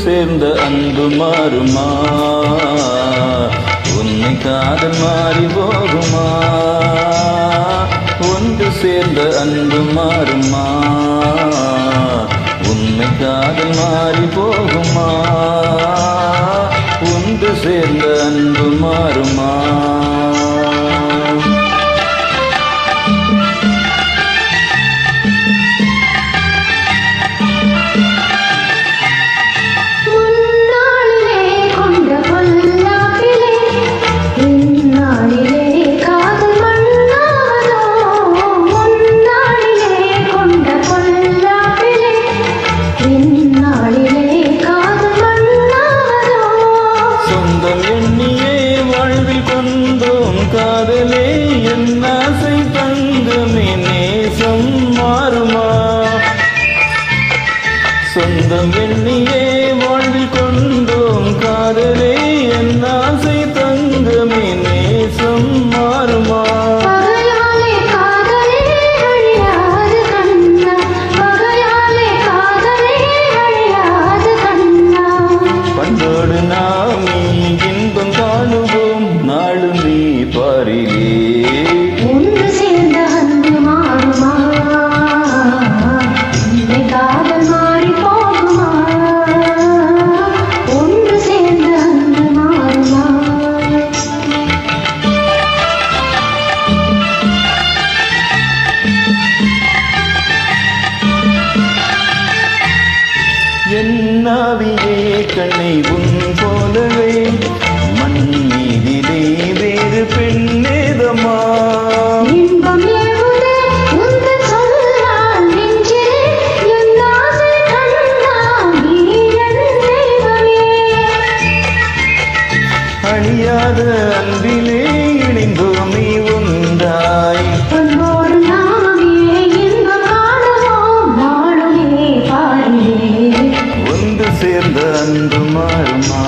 சேர்ந்த அன்பு மாறுமா? உன்னை காதல் மாறி போகுமா? ஒன்று சேர்ந்த அன்பு மாறுமா? உன்னை காதல் மாறி போகுமா? ஒன்று சேர்ந்த அன்பு மாறுமா? காதலே என் ஆசை தங்கமே நேசம் மாறுமா? சொந்தம் எண்ணியே வாழ்வில் கொண்டோம் காதலே என் ஆசை தங்கமே நேசம் மாறுமா? பண்டோடு நாம் இன்பம் காணுவோம் நாளும் நீ பாரிலே. ஒன்று சேர்ந்த அன்பு மாறுமா? உன்னை காதல் மாறி போகுமா? ஒன்று சேர்ந்த அன்பு மாறுமா? என் ஆவியே கண்ணை உன் போலவே மண் மீதிலே வேறு பெண்ணேதமா? இன்பம் ஏவுதே உந்தன் சொல்லால் நெஞ்சிலே என் ஆசை கண்ணா நீ என் தெய்வமே. அழியாத அன்பிலே இணைந்தோம் நீ ஒன்றாய். அன்போடு நாமே இன்பம் காணுவோம் நாளுமே பாரிலே. ஒன்று சேர்ந்த அன்பு மாறுமா?